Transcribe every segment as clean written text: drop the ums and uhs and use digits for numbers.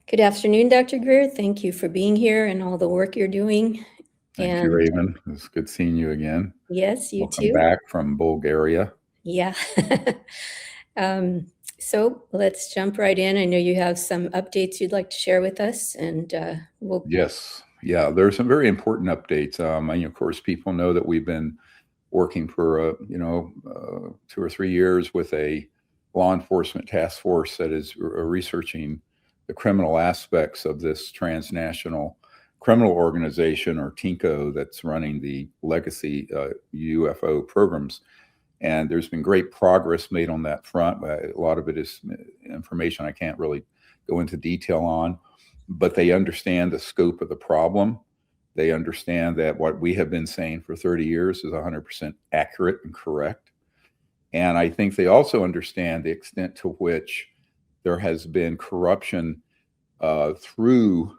Good afternoon, Dr. Greer. Thank you for being here and all the work you're doing. Thank you, Raven. It's good seeing you again. Yes, you Welcome too. back from Bulgaria. Yeah. So let's jump right in. I know you have some updates you'd like to share with us, and we'll. Yes. Yeah, there's some very important updates. And of course, people know that we've been working for 2 or 3 years with a law enforcement task force that is researching the criminal aspects of this transnational criminal organization, or TNCO, that's running the legacy UFO programs. And there's been great progress made on that front. A lot of it is information I can't really go into detail on, but they understand the scope of the problem. They understand that what we have been saying for 30 years is 100% accurate and correct. And I think they also understand the extent to which there has been corruption through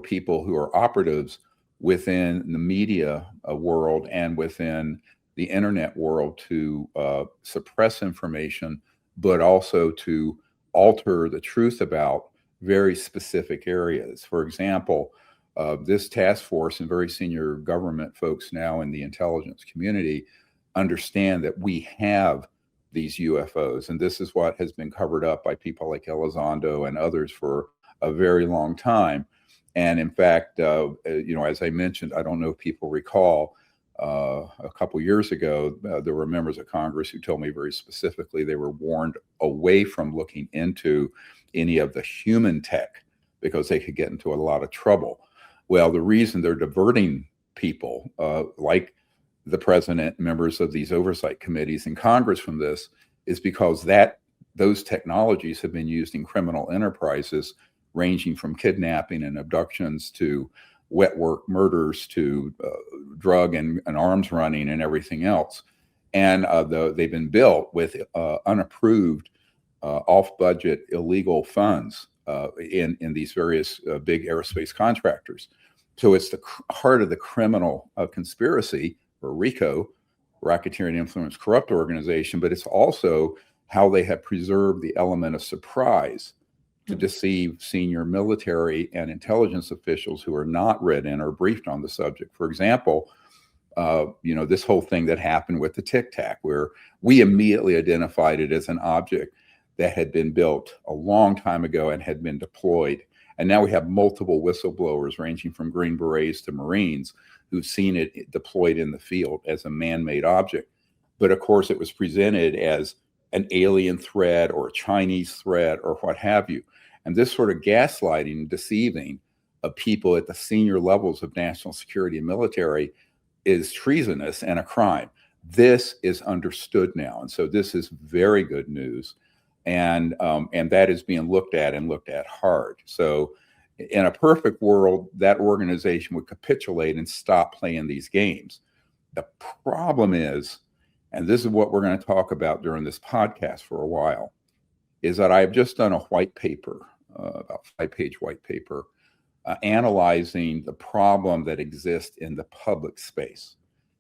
people who are operatives within the media world and within the internet world to suppress information, but also to alter the truth about very specific areas. For example, this task force and very senior government folks now in the intelligence community understand that we have these UFOs, and this is what has been covered up by people like Elizondo and others for a very long time. And in fact, as I mentioned, I don't know if people recall, a couple years ago, there were members of Congress who told me very specifically they were warned away from looking into any of the human tech because they could get into a lot of trouble. Well, the reason they're diverting people like the president, members of these oversight committees in Congress from this is because those technologies have been used in criminal enterprises ranging from kidnapping and abductions to wet work murders to drug and arms running and everything else. And they've been built with unapproved, off-budget, illegal funds in these various big aerospace contractors. So it's the heart of the criminal conspiracy, or RICO, Racketeering Influence Corrupt Organization, but it's also how they have preserved the element of surprise to deceive senior military and intelligence officials who are not read in or briefed on the subject. For example, this whole thing that happened with the Tic Tac, where we immediately identified it as an object that had been built a long time ago and had been deployed. And now we have multiple whistleblowers ranging from Green Berets to Marines who've seen it deployed in the field as a man-made object. But of course, it was presented as an alien threat or a Chinese threat or what have you. And this sort of gaslighting and deceiving of people at the senior levels of national security and military is treasonous and a crime. This is understood now. And so this is very good news. And that is being looked at and looked at hard. So in a perfect world, that organization would capitulate and stop playing these games. The problem is, and this is what we're going to talk about during this podcast for a while, is that I've just done a white paper, about 5-page white paper, analyzing the problem that exists in the public space.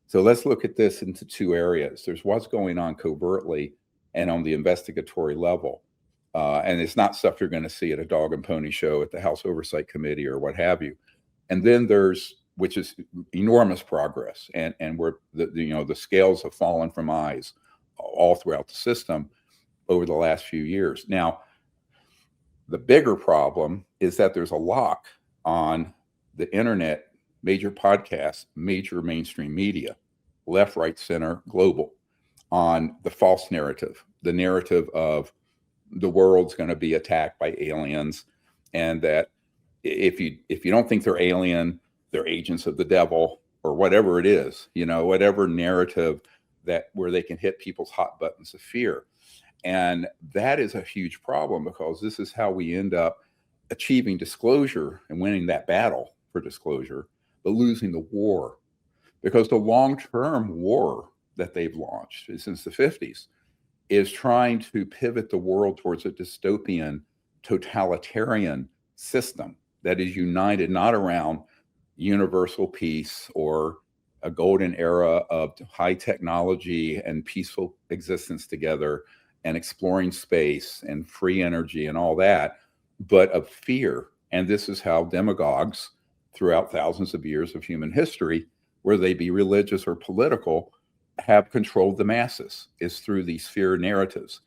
So let's look at this into two areas. There's what's going on covertly and on the investigatory level. And it's not stuff you're going to see at a dog and pony show at the House Oversight Committee or what have you. And then there's, which is enormous progress, and where the scales have fallen from eyes all throughout the system over the last few years. Now, the bigger problem is that there's a lock on the internet, major podcasts, major mainstream media, left, right, center, global, on the false narrative, the narrative of the world's going to be attacked by aliens, and that if you don't think they're alien, they're agents of the devil, or whatever it is, whatever narrative where they can hit people's hot buttons of fear. And that is a huge problem, because this is how we end up achieving disclosure and winning that battle for disclosure, but losing the war. Because the long-term war that they've launched since the 50s is trying to pivot the world towards a dystopian, totalitarian system that is united not around universal peace or a golden era of high technology and peaceful existence together and exploring space and free energy and all that, but of fear. And this is how demagogues throughout thousands of years of human history, whether they be religious or political, have controlled the masses, is through these fear narratives.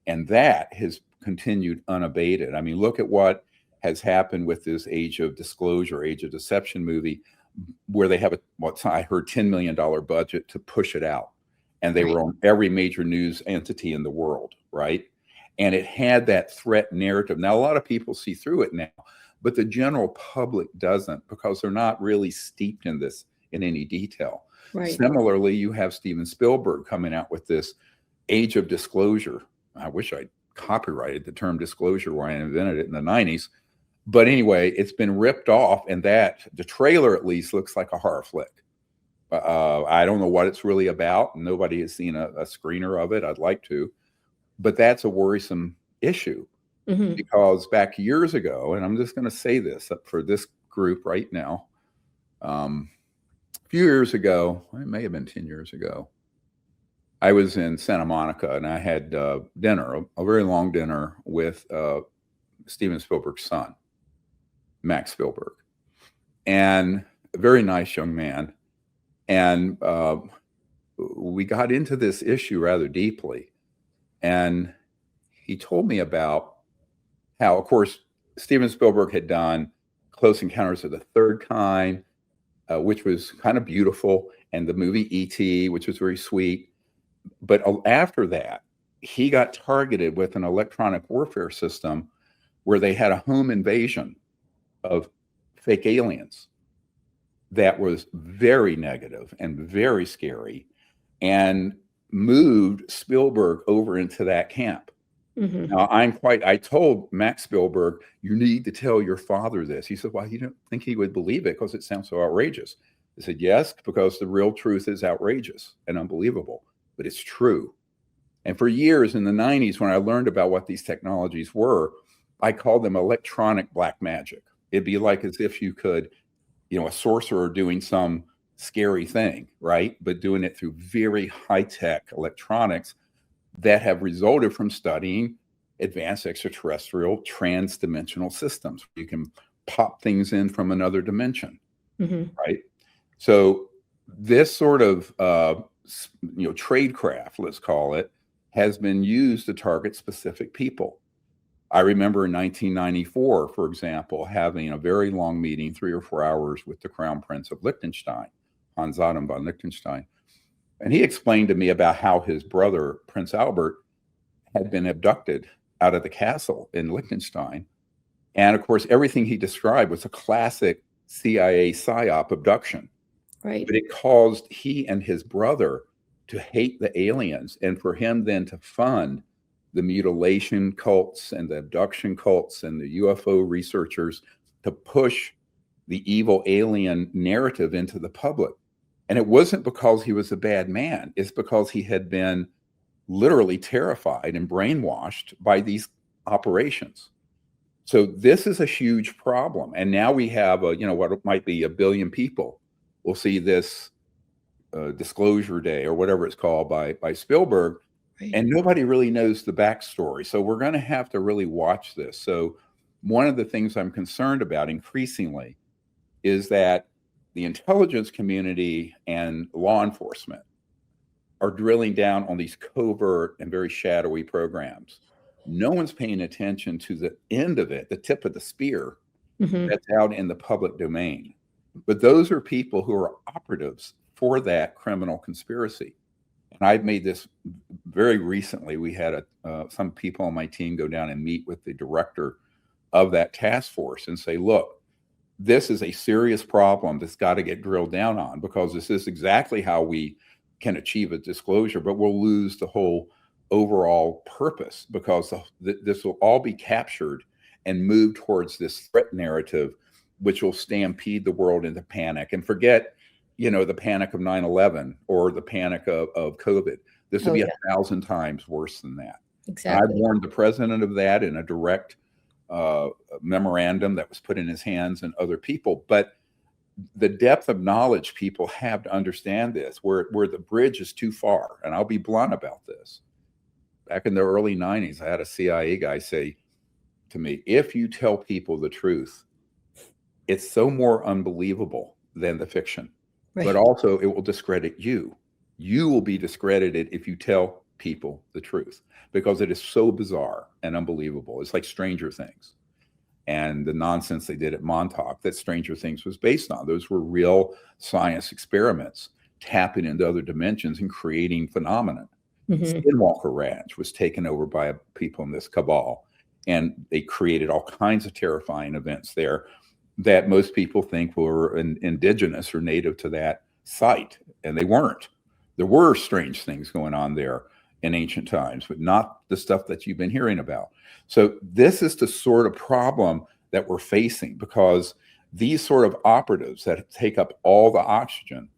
And that has continued unabated. I mean, look at what has happened with this Age of Disclosure, Age of Deception movie, where they have what I heard $10 million budget to push it out. And they were on every major news entity in the world, right? And it had that threat narrative. Now, a lot of people see through it now, but the general public doesn't, because they're not really steeped in this in any detail. Right. Similarly, you have Steven Spielberg coming out with this Age of Disclosure. I wish I'd copyrighted the term disclosure when I invented it in the 90s. But anyway, it's been ripped off, and the trailer at least looks like a horror flick. I don't know what it's really about. Nobody has seen a screener of it. I'd like to. But that's a worrisome issue, because back years ago, and I'm just going to say this for this group right now, a few years ago, it may have been 10 years ago, I was in Santa Monica, and I had dinner, a very long dinner with Steven Spielberg's son, Max Spielberg, and a very nice young man. And we got into this issue rather deeply. And he told me about how, of course, Steven Spielberg had done Close Encounters of the Third Kind, which was kind of beautiful, and the movie E.T., which was very sweet. But after that, he got targeted with an electronic warfare system where they had a home invasion of fake aliens that was very negative and very scary, and moved Spielberg over into that camp. Now, I told Max Spielberg, you need to tell your father this. He said, well, you don't think he would believe it because it sounds so outrageous. I said, yes, because the real truth is outrageous and unbelievable, but it's true. And for years in the 90s, when I learned about what these technologies were, I called them electronic black magic. It'd be like as if you could, a sorcerer doing some scary thing, right? But doing it through very high-tech electronics that have resulted from studying advanced extraterrestrial trans-dimensional systems. You can pop things in from another dimension, right? So this sort of, tradecraft, let's call it, has been used to target specific people. I remember in 1994, for example, having a very long meeting, 3 or 4 hours, with the Crown Prince of Liechtenstein, Hans Adam von Liechtenstein. And he explained to me about how his brother, Prince Albert, had been abducted out of the castle in Liechtenstein. And of course, everything he described was a classic CIA psyop abduction. Right. But it caused he and his brother to hate the aliens, and for him then to fund the mutilation cults and the abduction cults and the UFO researchers to push the evil alien narrative into the public. And it wasn't because he was a bad man. It's because he had been literally terrified and brainwashed by these operations. So this is a huge problem. And now we have, what might be 1 billion people will see this Disclosure Day or whatever it's called by Spielberg. Right. And nobody really knows the backstory. So we're going to have to really watch this. So one of the things I'm concerned about increasingly is that the intelligence community and law enforcement are drilling down on these covert and very shadowy programs. No one's paying attention to the end of it, the tip of the spear that's out in the public domain. But those are people who are operatives for that criminal conspiracy. And I've made this very recently. We had some people on my team go down and meet with the director of that task force and say, look, this is a serious problem that's got to get drilled down on, because this is exactly how we can achieve a disclosure, but we'll lose the whole overall purpose, because this will all be captured and moved towards this threat narrative, which will stampede the world into panic. And forget, the panic of 9/11 or the panic of COVID. This will be 1,000 times worse than that. Exactly. I've warned the president of that in a direct memorandum that was put in his hands and other people. But the depth of knowledge people have to understand this, where the bridge is too far. And I'll be blunt about this. Back in the early 90s, I had a CIA guy say, to me, if you tell people the truth, it's so more unbelievable than the fiction. Right. But also it will discredit you. You will be discredited if you tell people the truth, because it is so bizarre and unbelievable. It's like Stranger Things and the nonsense they did at Montauk that Stranger Things was based on. Those were real science experiments, tapping into other dimensions and creating phenomena. Skinwalker Ranch was taken over by people in this cabal, and they created all kinds of terrifying events there that most people think were indigenous or native to that site, and they weren't. There were strange things going on there in ancient times, but not the stuff that you've been hearing about. So this is the sort of problem that we're facing, because these sort of operatives that take up all the oxygen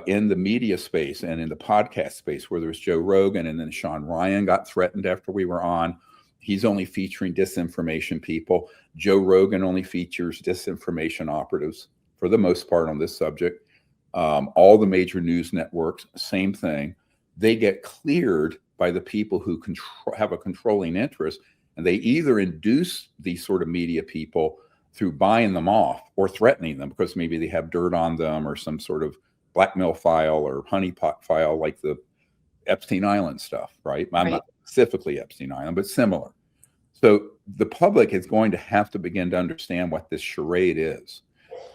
in the media space and in the podcast space, where there's Joe Rogan, and then Sean Ryan got threatened after we were on. He's only featuring disinformation people. Joe Rogan only features disinformation operatives for the most part on this subject. All the major news networks, same thing. They get cleared by the people who have a controlling interest, and they either induce these sort of media people through buying them off or threatening them because maybe they have dirt on them or some sort of blackmail file or honeypot file, like the Epstein Island stuff, right? I'm not specifically Epstein Island, but similar. So the public is going to have to begin to understand what this charade is.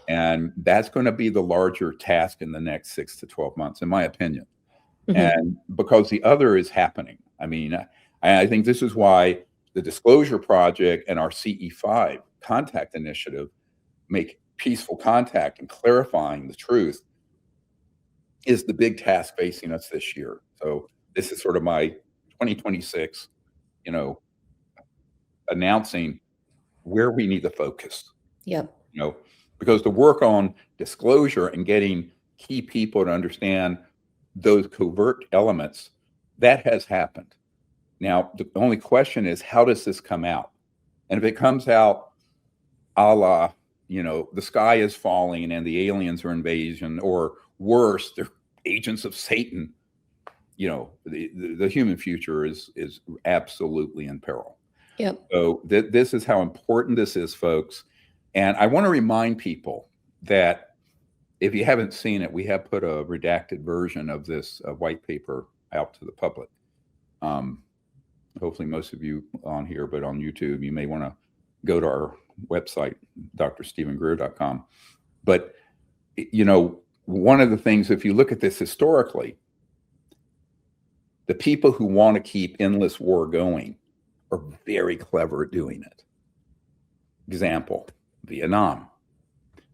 And that's going to be the larger task in the next 6 to 12 months, in my opinion. And because the other is happening. I mean, I think this is why the Disclosure Project and our CE5 contact initiative, make peaceful contact and clarifying the truth, is the big task facing us this year. So this is sort of my 2026, announcing where we need to focus. Because the work on disclosure and getting key people to understand those covert elements, that has happened. Now, the only question is, how does this come out? And if it comes out a la, the sky is falling and the aliens are invasion, or worse, they're agents of Satan, the human future is absolutely in peril. So this is how important this is, folks. And I want to remind people that if you haven't seen it, we have put a redacted version of this white paper out to the public. Hopefully most of you on here, but on YouTube, you may want to go to our website, drstephenGreer.com. But, one of the things, if you look at this historically, the people who want to keep endless war going are very clever at doing it. Example, Vietnam,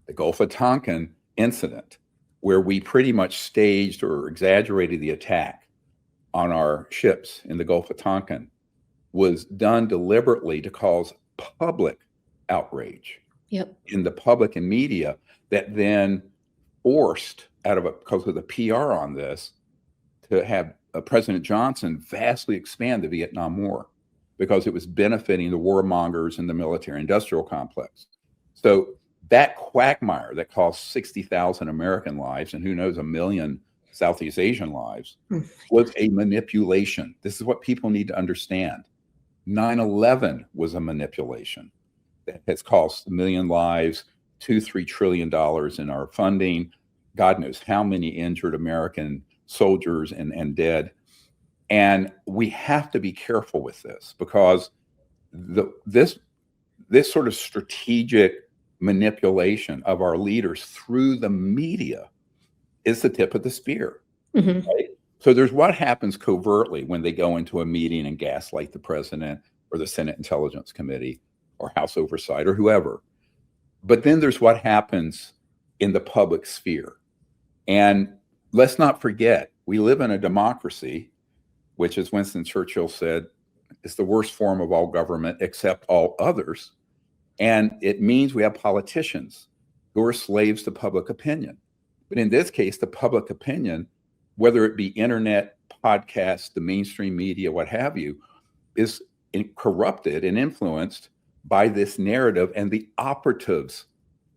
the Gulf of Tonkin incident, where we pretty much staged or exaggerated the attack on our ships in the Gulf of Tonkin, was done deliberately to cause public outrage in the public and media, that then forced, because of the PR on this, to have President Johnson vastly expand the Vietnam War, because it was benefiting the warmongers in the military-industrial complex. So that quagmire that cost 60,000 American lives, and who knows, 1 million Southeast Asian lives, was a manipulation. This is what people need to understand. 9/11 was a manipulation that has cost 1 million lives, $2-3 trillion in our funding, God knows how many injured American soldiers and dead. And we have to be careful with this, because this sort of strategic manipulation of our leaders through the media is the tip of the spear. Right? So there's what happens covertly when they go into a meeting and gaslight the president or the Senate Intelligence Committee or House Oversight or whoever. But then there's what happens in the public sphere. And let's not forget, we live in a democracy, which, as Winston Churchill said, is the worst form of all government except all others. And it means we have politicians who are slaves to public opinion. But in this case, the public opinion, whether it be internet, podcasts, the mainstream media, what have you, is corrupted and influenced by this narrative and the operatives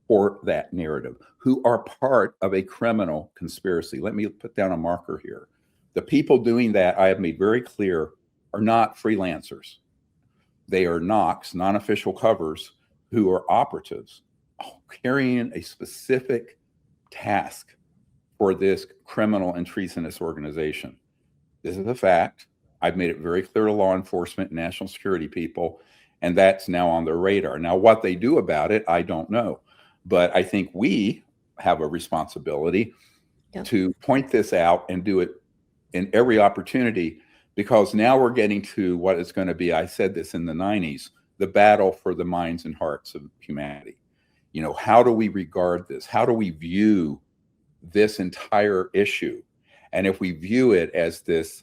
for that narrative, who are part of a criminal conspiracy. Let me put down a marker here. The people doing that, I have made very clear, are not freelancers. they are NOCs, non-official covers, who are operatives carrying a specific task for this criminal and treasonous organization. This is a fact. I've made it very clear to law enforcement and national security people, and that's now on their radar. Now, what they do about it, I don't know. But I think we have a responsibility to point this out and do it in every opportunity, because now we're getting to what is going to be, I said this in the 90s, the battle for the minds and hearts of humanity. You know, how do we regard this? How do we view this entire issue? And if we view it as this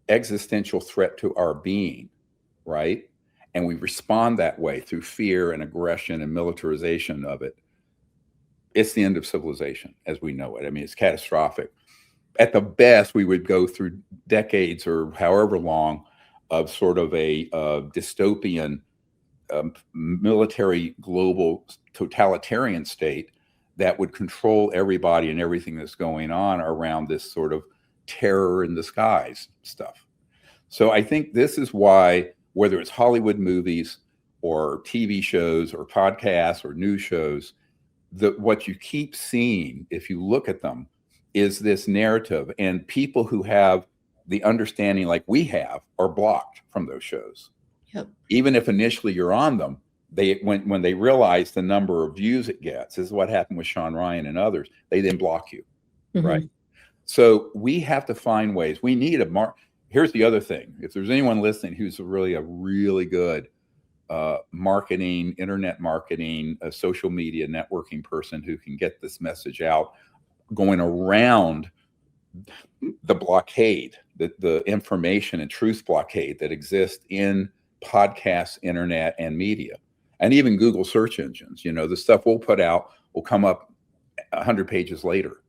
existential threat to our being, right? And we respond that way through fear and aggression and militarization of it, it's the end of civilization as we know it. I mean, it's catastrophic. At the best, we would go through decades or however long of sort of a dystopian military global totalitarian state that would control everybody and everything that's going on around this sort of terror in the skies stuff. So I think this is why, whether it's Hollywood movies or TV shows or podcasts or news shows, what you keep seeing, if you look at them, is this narrative, and people who have the understanding like we have are blocked from those shows. Yep. Even if initially you're on them, when they realize the number of views it gets, this is what happened with Sean Ryan and others, they then block you, right? So we have to find ways. We need here's the other thing. If there's anyone listening who's really a really good marketing, internet marketing, social media networking person who can get this message out, going around the blockade, the information and truth blockade that exists in podcasts, internet, and media, and even Google search engines. You know, the stuff we'll put out will come up 100 pages later.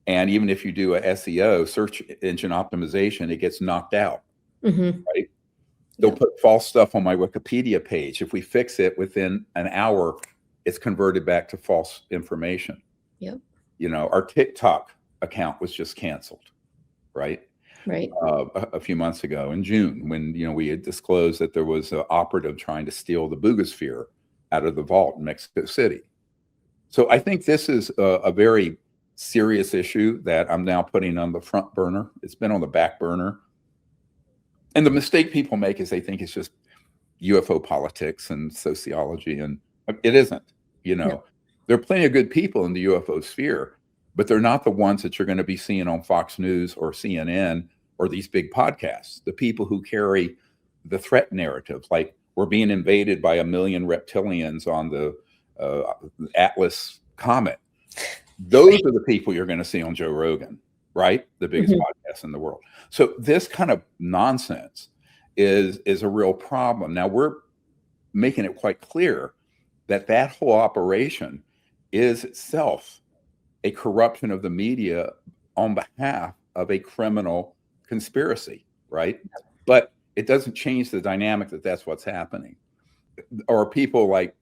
And even if you do a SEO, search engine optimization, it gets knocked out, right? They'll put false stuff on my Wikipedia page. If we fix it within an hour, it's converted back to false information. Yep. You know, our TikTok account was just canceled, right? Right. A few months ago in June, when, you know, we had disclosed that there was an operative trying to steal the 𝗔𝗹𝗯 out of the vault in Mexico City. So I think this is a very serious issue that I'm now putting on the front burner. It's been on the back burner. And the mistake people make is they think it's just UFO politics and sociology, and it isn't. You know, there are plenty of good people in the UFO sphere, but they're not the ones that you're going to be seeing on Fox News or CNN or these big podcasts. The people who carry the threat narrative, like we're being invaded by 1 million reptilians on the Atlas comet. Those are the people you're going to see on Joe Rogan, right? The biggest podcast in the world. So this kind of nonsense is a real problem. Now we're making it quite clear that that whole operation is itself a corruption of the media on behalf of a criminal conspiracy, right? But it doesn't change the dynamic that that's what's happening. Or people like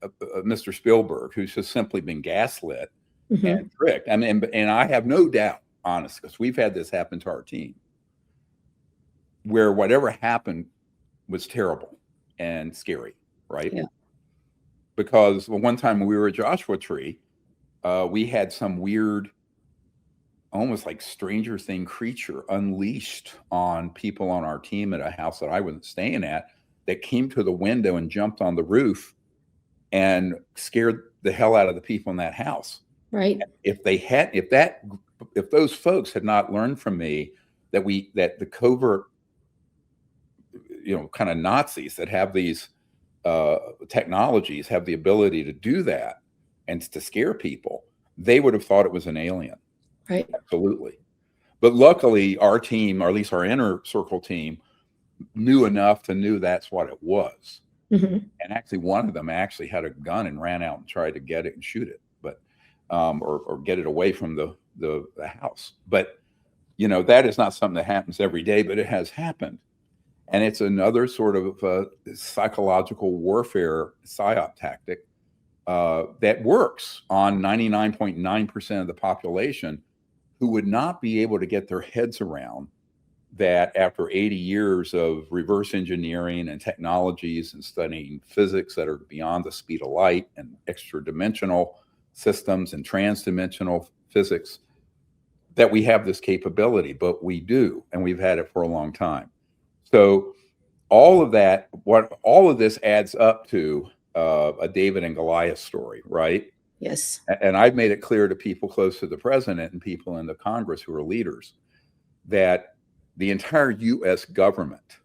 Mr. Spielberg, who's just simply been gaslit and tricked. I mean, and I have no doubt, honestly, because we've had this happen to our team, where whatever happened was terrible and scary, right? Yeah. Because one time when we were at Joshua Tree, we had some weird, almost like Stranger Thing creature unleashed on people on our team at a house that I wasn't staying at, that came to the window and jumped on the roof and scared the hell out of the people in that house. Right. If those folks had not learned from me that the covert, you know, kind of Nazis that have these technologies have the ability to do that and to scare people, they would have thought it was an alien. Right. Absolutely. But luckily our team, or at least our inner circle team, knew enough to know that's what it was. And actually one of them actually had a gun and ran out and tried to get it and shoot it, but or get it away from the house. But, you know, that is not something that happens every day, but it has happened. And it's another sort of psychological warfare psyop tactic that works on 99.9% of the population, who would not be able to get their heads around that after 80 years of reverse engineering and technologies and studying physics that are beyond the speed of light and extra dimensional systems and transdimensional physics, that we have this capability, but we do, and we've had it for a long time. So all of that, all of this adds up to a David and Goliath story, right? Yes. And I've made it clear to people close to the president and people in the Congress who are leaders that the entire U.S. government,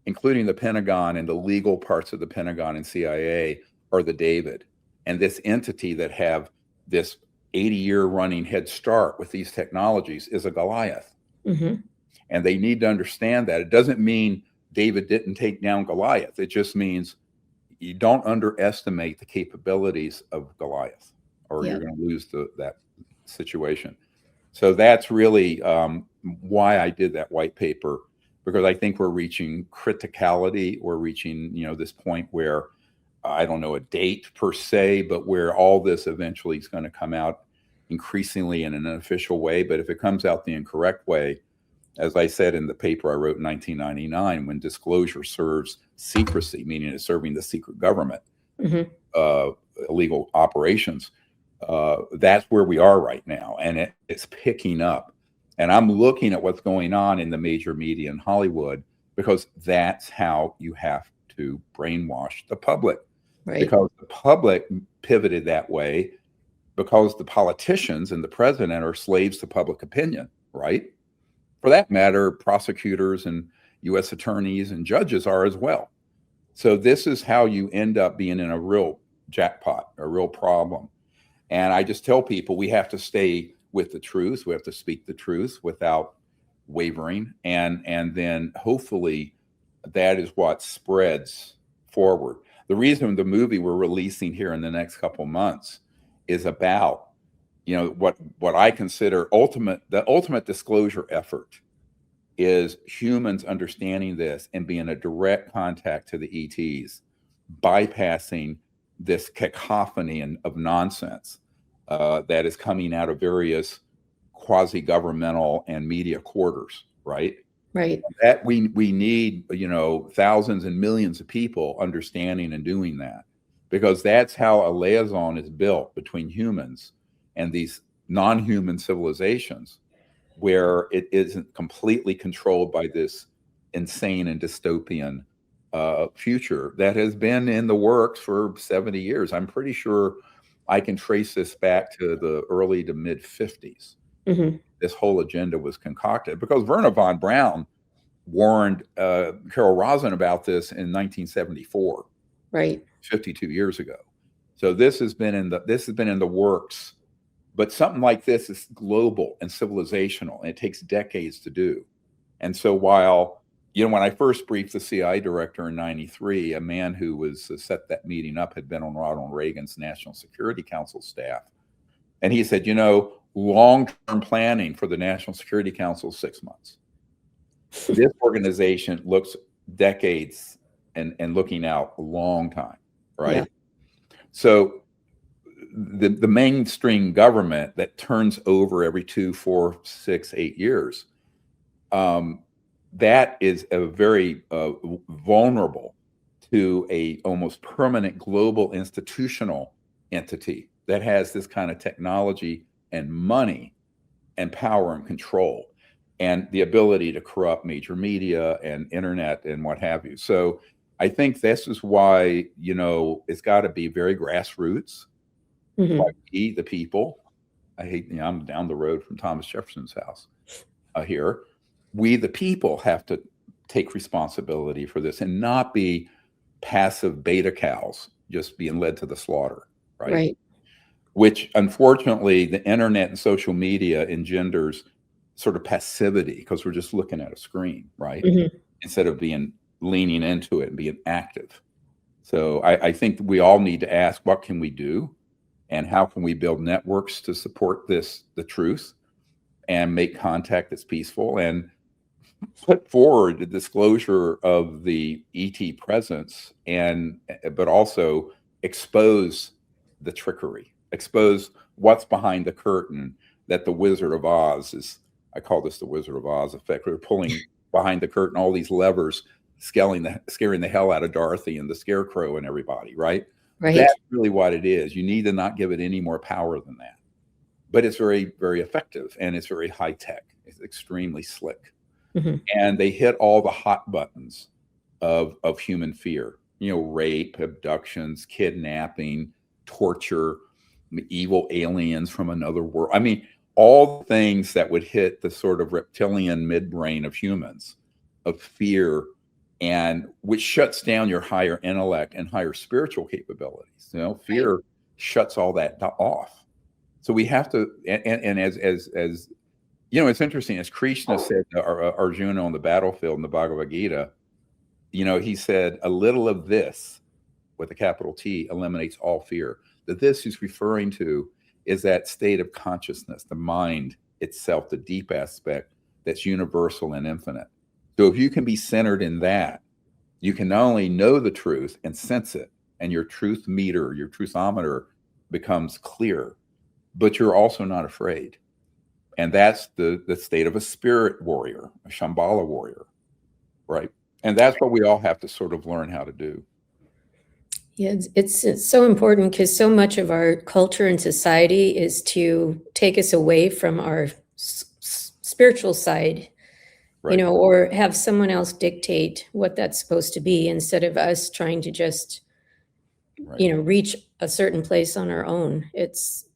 including the Pentagon and the legal parts of the Pentagon and CIA, are the David. And this entity that have this 80-year running head start with these technologies is a Goliath. Mm-hmm. And they need to understand that. It doesn't mean David didn't take down Goliath. It just means you don't underestimate the capabilities of Goliath, or you're going to lose that situation. So that's really why I did that white paper, because I think we're reaching criticality. We're reaching, this point where, I don't know a date per se, but where all this eventually is going to come out increasingly in an unofficial way. But if it comes out the incorrect way, as I said in the paper I wrote in 1999, when disclosure serves secrecy, meaning it's serving the secret government, illegal operations, that's where we are right now. And it's picking up. And I'm looking at what's going on in the major media in Hollywood, because that's how you have to brainwash the public. Right. Because the public pivoted that way because the politicians and the president are slaves to public opinion, right? For that matter, prosecutors and U.S. attorneys and judges are as well. So this is how you end up being in a real jackpot, a real problem. And I just tell people we have to stay with the truth. We have to speak the truth without wavering. And then hopefully that is what spreads forward. The reason the movie we're releasing here in the next couple months is about, what I consider the ultimate disclosure effort is humans understanding this and being a direct contact to the ETs, bypassing this cacophony of nonsense that is coming out of various quasi-governmental and media quarters, right? Right. That we need, thousands and millions of people understanding and doing that, because that's how a liaison is built between humans and these non-human civilizations, where it isn't completely controlled by this insane and dystopian future that has been in the works for 70 years. I'm pretty sure I can trace this back to the early to mid 50s. Mm-hmm. This whole agenda was concocted because Wernher von Braun warned Carol Rosin about this in 1974, right, 52 years ago. So this has been in the works, but something like this is global and civilizational, and it takes decades to do. And so while, when I first briefed the CIA director in '93, a man who was set that meeting up had been on Ronald Reagan's National Security Council staff, and he said, long-term planning for the National Security Council is 6 months. This organization looks decades and looking out a long time, right? Yeah. So the mainstream government that turns over every 2, 4, 6, 8 years, that is a very vulnerable to a almost permanent global institutional entity that has this kind of technology and money and power and control and the ability to corrupt major media and internet and what have you. So I think this is why, it's got to be very grassroots. Mm-hmm. By we, the people. I'm down the road from Thomas Jefferson's house here. We, the people, have to take responsibility for this and not be passive beta cows just being led to the slaughter, right? Right. Which, unfortunately, the internet and social media engenders sort of passivity because we're just looking at a screen, right? Mm-hmm. Instead of leaning into it and being active. So I think we all need to ask, what can we do? And how can we build networks to support the truth and make contact that's peaceful and put forward the disclosure of the ET presence but also expose the trickery, expose what's behind the curtain that the Wizard of Oz is I call this the Wizard of Oz effect. They're pulling behind the curtain all these levers, scaring the hell out of Dorothy and the Scarecrow and everybody, right? Right. That's really what it is. You need to not give it any more power than that. But it's very, very effective, and it's very high tech. It's extremely slick. And they hit all the hot buttons of human fear. You know, rape, abductions, kidnapping, torture, evil aliens from another world. I mean, all the things that would hit the sort of reptilian midbrain of humans, of fear, and which shuts down your higher intellect and higher spiritual capabilities. You know, fear shuts all that off. So we have to, and as you know, it's interesting, as Krishna said to Arjuna on the battlefield in the Bhagavad Gita, you know, he said, a little of this, with a capital T, eliminates all fear. The this he's referring to is that state of consciousness, the mind itself, the deep aspect that's universal and infinite. So if you can be centered in that, you can not only know the truth and sense it, and your truth meter, your truthometer becomes clear, but you're also not afraid. And that's the state of a spirit warrior, a Shambhala warrior, right? And that's what we all have to sort of learn how to do. Yeah, it's so important, because so much of our culture and society is to take us away from our spiritual side, Right. you know, or have someone else dictate what that's supposed to be, instead of us trying to just, you know, reach a certain place on our own. It's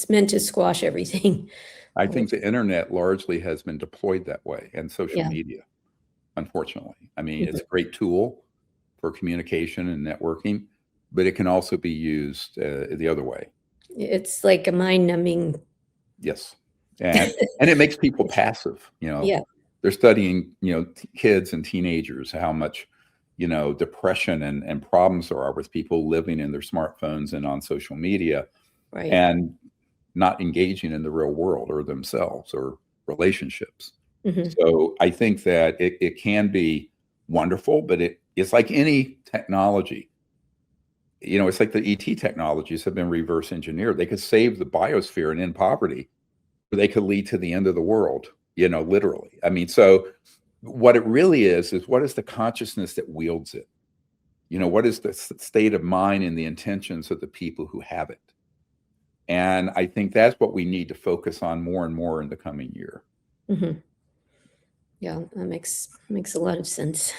meant to squash everything. I think the internet largely has been deployed that way, and social media, unfortunately. I mean, it's a great tool for communication and networking, but it can also be used the other way. It's like a mind-numbing. Yes. And it makes people passive, you know. Yeah. They're studying, you know, kids and teenagers, how much, you know, depression and problems there are with people living in their smartphones and on social media, Right. and not engaging in the real world or themselves or relationships. So I think that it can be wonderful, but it's like any technology. You know, it's like the ET technologies have been reverse engineered. They could save the biosphere and end poverty, but they could lead to the end of the world, you know, literally. I mean, so what it really is what is the consciousness that wields it? You know, what is the state of mind and the intentions of the people who have it? And I think that's what we need to focus on more and more in the coming year. Yeah, that makes a lot of sense.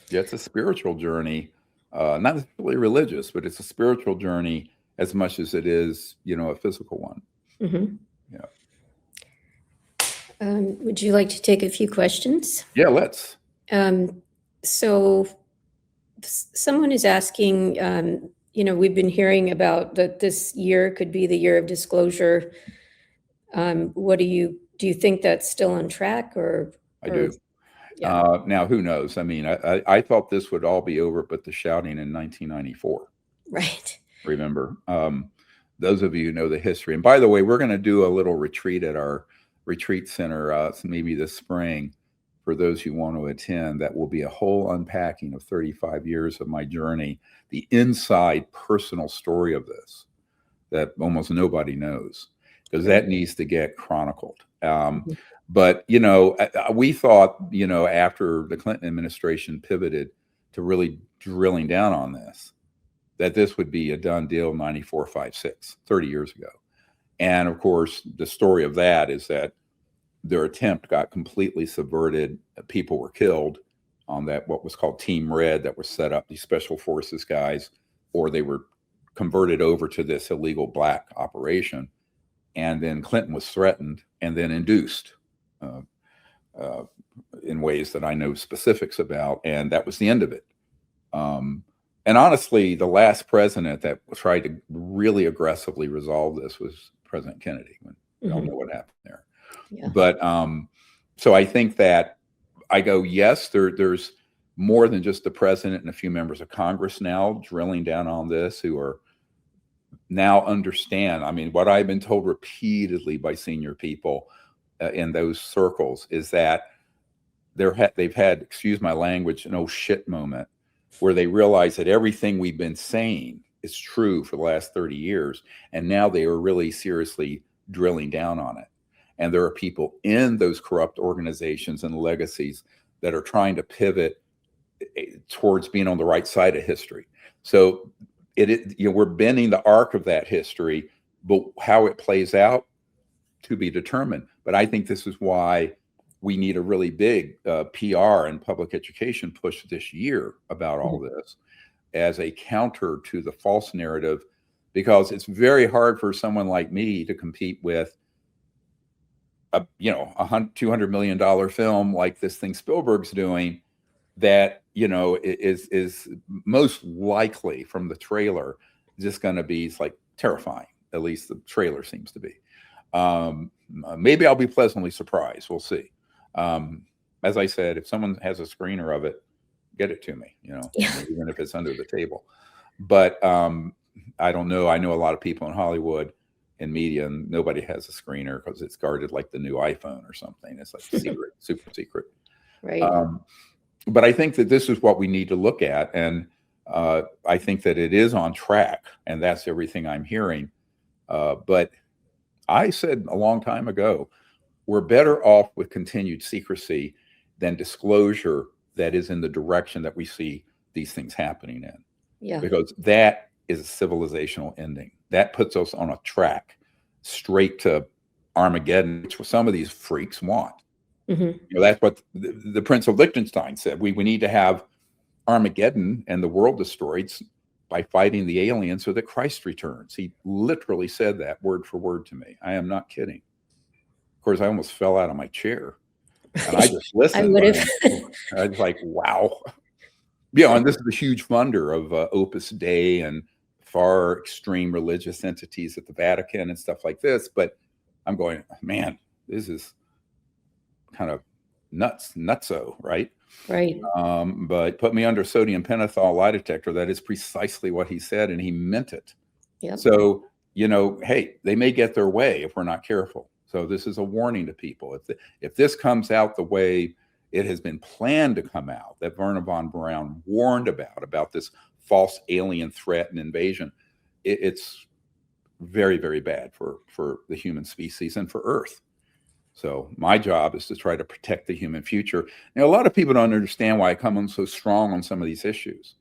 Yeah, it's a spiritual journey, not necessarily religious, but it's a spiritual journey as much as it is, you know, a physical one. Yeah. Would you like to take a few questions? Yeah, let's. So someone is asking, you know, we've been hearing about that this year could be the year of disclosure. What do you think that's still on track, or? I do. Yeah. Now, who knows? I mean, I thought this would all be over, but the shouting in 1994. Right. Remember, those of you who know the history. And by the way, we're going to do a little retreat at our retreat center, maybe this spring, for those who want to attend. That will be a whole unpacking of 35 years of my journey, the inside personal story of this that almost nobody knows, because that needs to get chronicled. But, you know, we thought, you know, after the Clinton administration pivoted to really drilling down on this, that this would be a done deal 94, 5, 6, 30 years ago. And of course, the story of that is that their attempt got completely subverted. People were killed on that, what was called Team Red, that was set up, these special forces guys, or they were converted over to this illegal black operation. And then Clinton was threatened and then induced in ways that I know specifics about. And that was the end of it. And honestly, the last president that tried to really aggressively resolve this was President Kennedy. We don't know what happened there. Yeah. But so I think that I go, yes, there's more than just the president and a few members of Congress now drilling down on this, who are now understand. I mean, what I've been told repeatedly by senior people in those circles is that they've had, excuse my language, an oh shit moment, where they realize that everything we've been saying is true for the last 30 years. And now they are really seriously drilling down on it. And there are people in those corrupt organizations and legacies that are trying to pivot towards being on the right side of history. So we're bending the arc of that history, but how it plays out to be determined. But I think this is why we need a really big PR and public education push this year about all this as a counter to the false narrative, because it's very hard for someone like me to compete with a $200 million film like this thing Spielberg's doing, that is most likely from the trailer just going to be like terrifying. At least the trailer seems to be. Maybe I'll be pleasantly surprised. We'll see. As I said, if someone has a screener of it, get it to me, even if it's under the table. But I don't know. I know a lot of people in Hollywood and media, and nobody has a screener because it's guarded like the new iPhone or something. It's like secret, super secret. Right. But I think that this is what we need to look at. And I think that it is on track, and that's everything I'm hearing. But I said a long time ago, we're better off with continued secrecy than disclosure that is in the direction that we see these things happening in. Yeah. Because that is a civilizational ending. That puts us on a track straight to Armageddon, which some of these freaks want. That's what the Prince of Liechtenstein said. We need to have Armageddon and the world destroyed by fighting the aliens so that Christ returns. He literally said that word for word to me. I am not kidding. Of course, I almost fell out of my chair. And I just listened. I would have. I was like, wow. And this is the huge funder of Opus Dei and far extreme religious entities at the Vatican and stuff like this. But I'm going, man, this is kind of nutso, right? Right. But put me under sodium pentothal lie detector. That is precisely what he said, and he meant it. Yep. So, hey, they may get their way if we're not careful. So this is a warning to people. If this comes out the way it has been planned to come out, that Wernher von Braun warned about this false alien threat and invasion, it's very, very bad for the human species and for Earth. So my job is to try to protect the human future. Now, a lot of people don't understand why I come on so strong on some of these issues,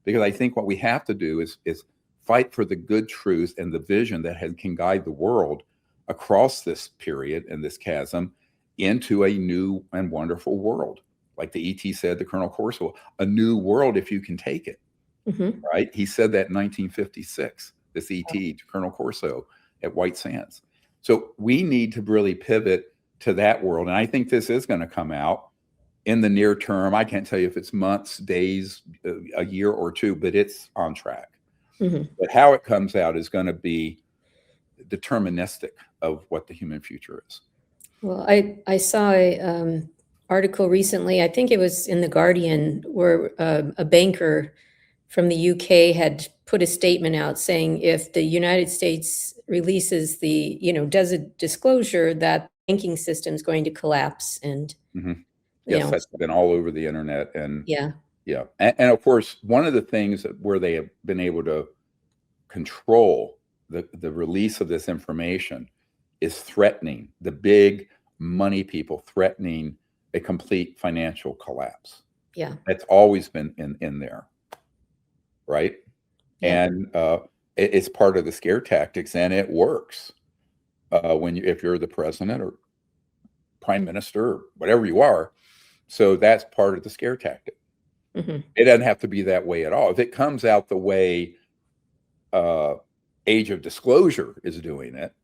because I think what we have to do is fight for the good truth and the vision that can guide the world across this period and this chasm into a new and wonderful world. Like the ET said to Colonel Corso, a new world if you can take it. Right? He said that in 1956, this ET to Colonel Corso at White Sands. So we need to really pivot to that world. And I think this is going to come out in the near term. I can't tell you if it's months, days, a year or two, but it's on track. But how it comes out is going to be deterministic of what the human future is. Well, I saw a article recently, I think it was in The Guardian, where a banker from the UK had put a statement out saying if the United States releases does a disclosure, that banking system is going to collapse. And yes, that's been all over the internet. And yeah. And of course, one of the things where they have been able to control the release of this information is threatening the big money people, threatening a complete financial collapse. Yeah. That's always been in there. Right. Yeah. And it's part of the scare tactics, and it works if you're the president or prime minister or whatever you are. So that's part of the scare tactic. It doesn't have to be that way at all. If it comes out the way Age of Disclosure is doing it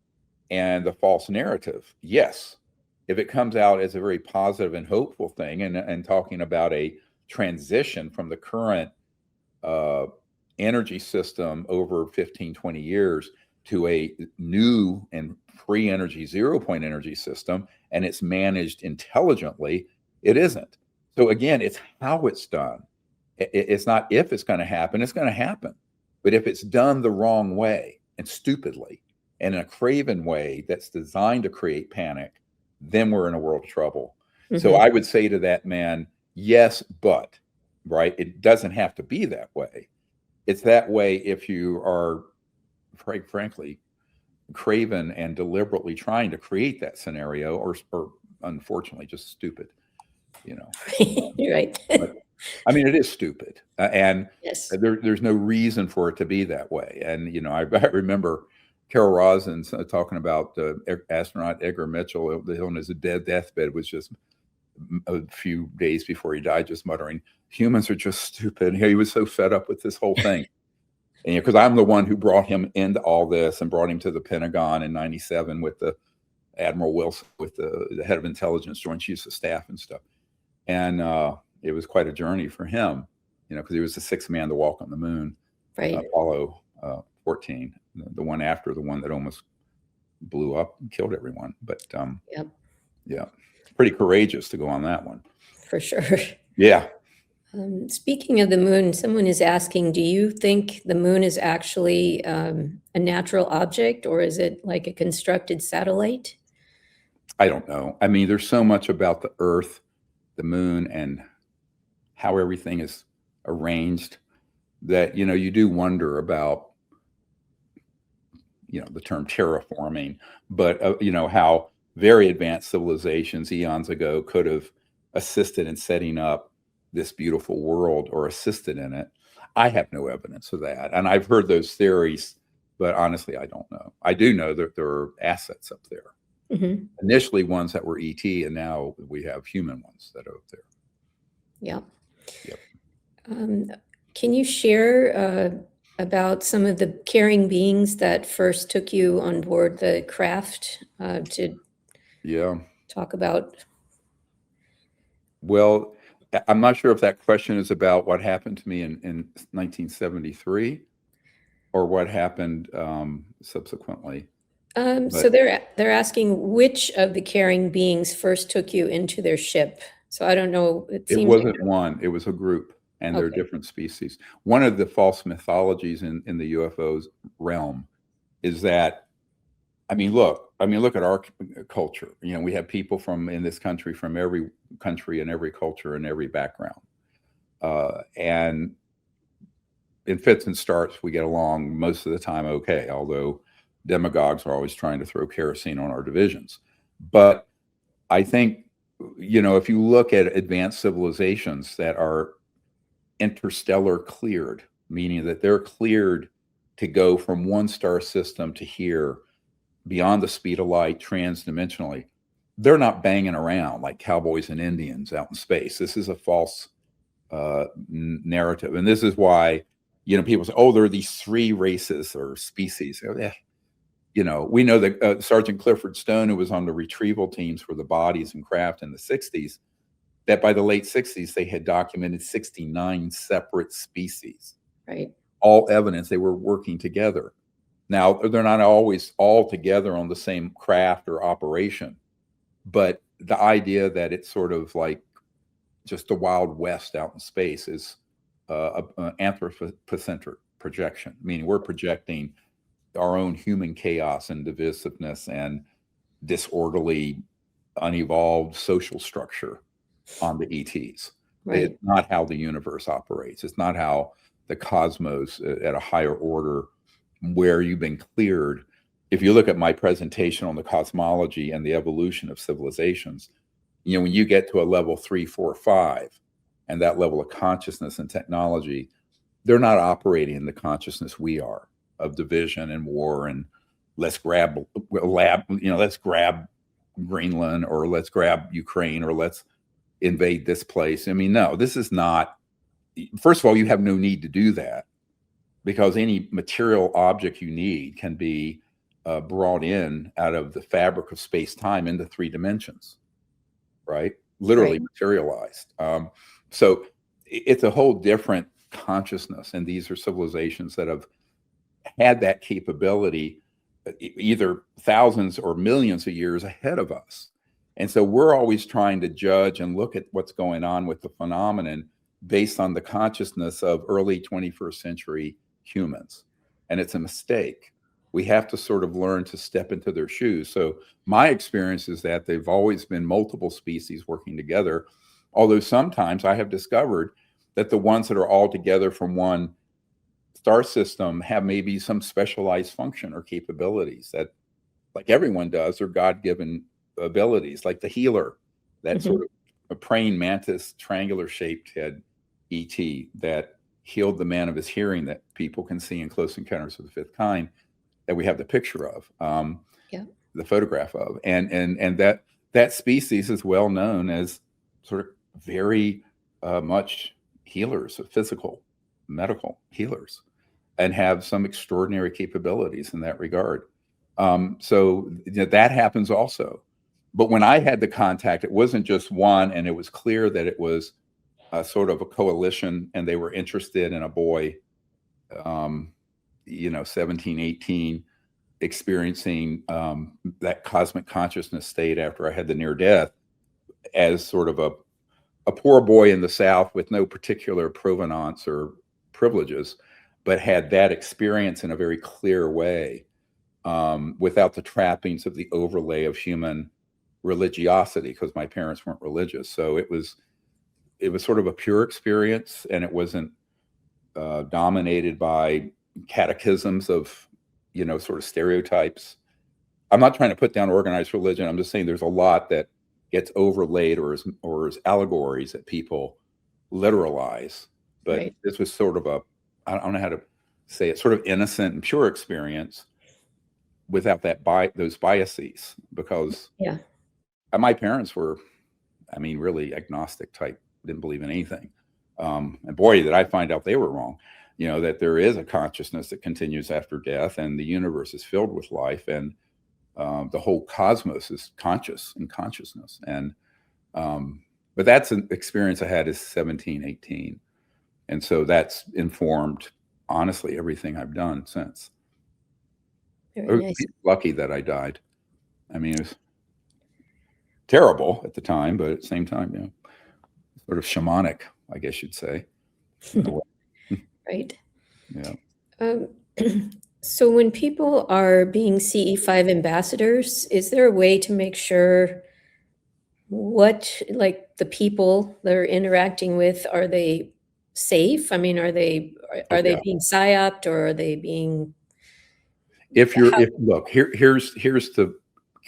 and the false narrative, yes. If it comes out as a very positive and hopeful thing and talking about a transition from the current energy system over 15, 20 years to a new and free energy, 0-point energy system, and it's managed intelligently, it isn't. So again, it's how it's done. It's not if it's going to happen, it's going to happen. But if it's done the wrong way and stupidly and in a craven way that's designed to create panic, then we're in a world of trouble. So I would say to that man, yes, but, right? It doesn't have to be that way. It's that way if you are, frankly, craven and deliberately trying to create that scenario, or unfortunately just stupid, you know. Right. But, I mean, it is stupid, and Yes. there's no reason for it to be that way. And you know, I remember Carol Rosin talking about astronaut Edgar Mitchell on his deathbed, was just a few days before he died, just muttering, "Humans are just stupid." He was so fed up with this whole thing. And because I'm the one who brought him into all this and brought him to the Pentagon in '97 with the Admiral Wilson, with the head of intelligence, Joint Chiefs of Staff and stuff. And it was quite a journey for him, you know, because he was the sixth man to walk on the moon, Right. Apollo 14, the one after the one that almost blew up and killed everyone. But Yep. yeah, pretty courageous to go on that one. For sure. Yeah. Speaking of the moon, someone is asking, do you think the moon is actually a natural object, or is it like a constructed satellite? I don't know. I mean, there's so much about the Earth, the moon, and how everything is arranged that, you know, you do wonder about, you know, the term terraforming, but, you know, how very advanced civilizations eons ago could have assisted in setting up this beautiful world or assisted in it. I have no evidence of that. And I've heard those theories, but honestly, I don't know. I do know that there are assets up there. Mm-hmm. Initially ones that were ET, and now we have human ones that are up there. Yeah. Yep. Can you share about some of the caring beings that first took you on board the craft to talk about? Well, I'm not sure if that question is about what happened to me in 1973 or what happened subsequently. So they're asking which of the caring beings first took you into their ship. So I don't know. It seems wasn't one, it was a group, and they're Okay. different species. One of the false mythologies in the UFOs realm is that, I mean, look at our culture. You know, we have people in this country from every country and every culture and every background. And in fits and starts, we get along most of the time okay, although demagogues are always trying to throw kerosene on our divisions. But I think, you know, if you look at advanced civilizations that are interstellar cleared, meaning that they're cleared to go from one star system to here, beyond the speed of light, transdimensionally, they're not banging around like cowboys and Indians out in space. This is a false narrative. And this is why, you know, people say, oh, there are these three races or species. Oh, yeah. You know, we know that Sergeant Clifford Stone, who was on the retrieval teams for the bodies and craft in the 60s, that by the late 60s, they had documented 69 separate species. Right. All evidence they were working together. Now, they're not always all together on the same craft or operation, but the idea that it's sort of like just the Wild West out in space is an anthropocentric projection, meaning we're projecting our own human chaos and divisiveness and disorderly, unevolved social structure on the ETs. Right. It's not how the universe operates. It's not how the cosmos at a higher order, where you've been cleared. If you look at my presentation on the cosmology and the evolution of civilizations, you know, when you get to a level 3, 4, 5, and that level of consciousness and technology, they're not operating in the consciousness we are, of division and war and let's grab let's grab Greenland, or let's grab Ukraine, or let's invade this place. I mean, no, this is not. First of all, you have no need to do that, because any material object you need can be brought in out of the fabric of space-time into 3 dimensions, right? Literally materialized. So it's a whole different consciousness, and these are civilizations that have had that capability either thousands or millions of years ahead of us. And so we're always trying to judge and look at what's going on with the phenomenon based on the consciousness of early 21st century humans. And it's a mistake. We have to sort of learn to step into their shoes. So my experience is that they've always been multiple species working together, although sometimes I have discovered that the ones that are all together from one star system have maybe some specialized function or capabilities that, like everyone does, are God-given abilities, like the healer, that sort of a praying mantis, triangular shaped head ET that healed the man of his hearing that people can see in Close Encounters of the Fifth Kind, that we have the picture of, the photograph of, and that species is well known as sort of very much healers, physical, medical healers, and have some extraordinary capabilities in that regard. So that happens also. But when I had the contact, it wasn't just one, and it was clear that it was sort of a coalition, and they were interested in a boy, 17, 18, experiencing that cosmic consciousness state after I had the near death, as sort of a poor boy in the South with no particular provenance or privileges, but had that experience in a very clear way, without the trappings of the overlay of human religiosity, because my parents weren't religious. So it was sort of a pure experience, and it wasn't dominated by catechisms of, sort of stereotypes. I'm not trying to put down organized religion. I'm just saying there's a lot that gets overlaid or as allegories that people literalize. But this was sort of I don't know how to say it, sort of innocent and pure experience without those biases, because my parents were, really agnostic type, didn't believe in anything. And boy, did I find out they were wrong, that there is a consciousness that continues after death, and the universe is filled with life, and the whole cosmos is conscious and consciousness. And but that's an experience I had as 17, 18. And so that's informed, honestly, everything I've done since. Very nice. Lucky that I died. It was terrible at the time, but at the same time, sort of shamanic, I guess you'd say. Right. Yeah. So when people are being CE5 ambassadors, is there a way to make sure the people they're interacting with, are they safe? Are they being psyoped, or are they being? Look, here's the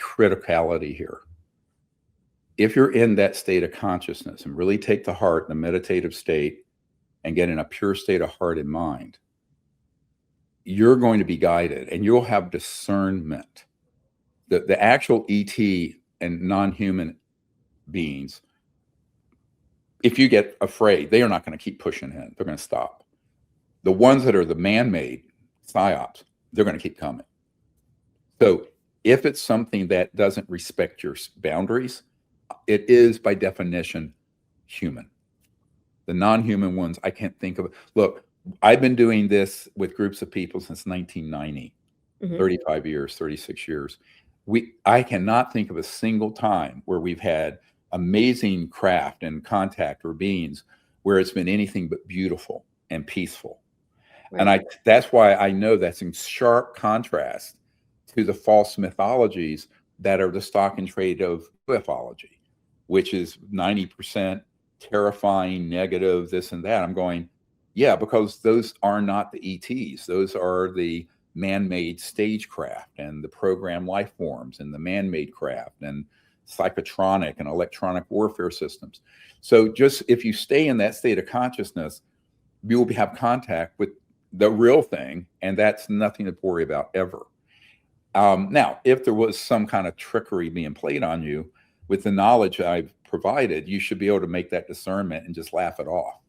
criticality here. If you're in that state of consciousness and really take the heart in a meditative state and get in a pure state of heart and mind, you're going to be guided, and you'll have discernment. The actual ET and non-human beings, if you get afraid, they are not going to keep pushing in. They're going to stop. The ones that are the man-made psyops, they're going to keep coming. So if it's something that doesn't respect your boundaries, it is by definition human. The non-human ones, I can't think of. Look, I've been doing this with groups of people since 1990, 35 years, 36 years. I cannot think of a single time where we've had amazing craft and contact or beings where it's been anything but beautiful and peaceful. Right. And that's why I know that's in sharp contrast to the false mythologies that are the stock and trade of ufology, which is 90% terrifying, negative, this and that. I'm going, yeah, because those are not the ETs. Those are the man-made stagecraft and the programmed life forms and the man-made craft and psychotronic and electronic warfare systems. So just if you stay in that state of consciousness, you will have contact with the real thing, and that's nothing to worry about ever. Now, if there was some kind of trickery being played on you, with the knowledge I've provided, you should be able to make that discernment and just laugh it off.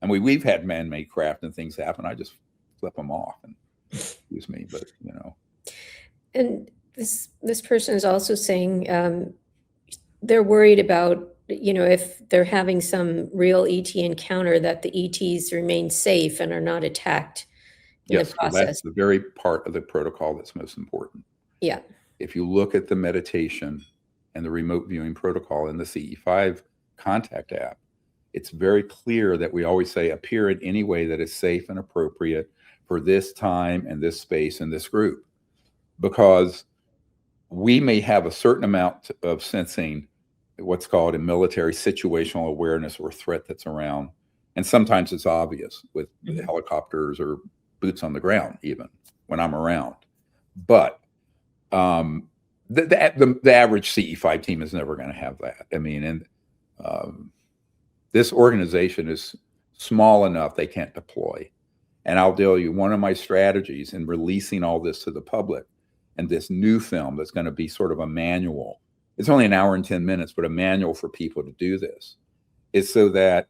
We've had man-made craft and things happen. I just flip them off, and excuse me, but And this person is also saying they're worried about, if they're having some real ET encounter, that the ETs remain safe and are not attacked in the process. Well, that's the very part of the protocol that's most important. Yeah. If you look at the meditation and the remote viewing protocol in the CE5 contact app, it's very clear that we always say appear in any way that is safe and appropriate for this time and this space and this group, because we may have a certain amount of sensing, what's called in military situational awareness, or threat that's around. And sometimes it's obvious with helicopters or boots on the ground, even when I'm around. But the average CE5 team is never going to have that. I mean, and this organization is small enough they can't deploy. And I'll tell you, one of my strategies in releasing all this to the public and this new film that's going to be sort of a manual, it's only an hour and 10 minutes, but a manual for people to do this, is so that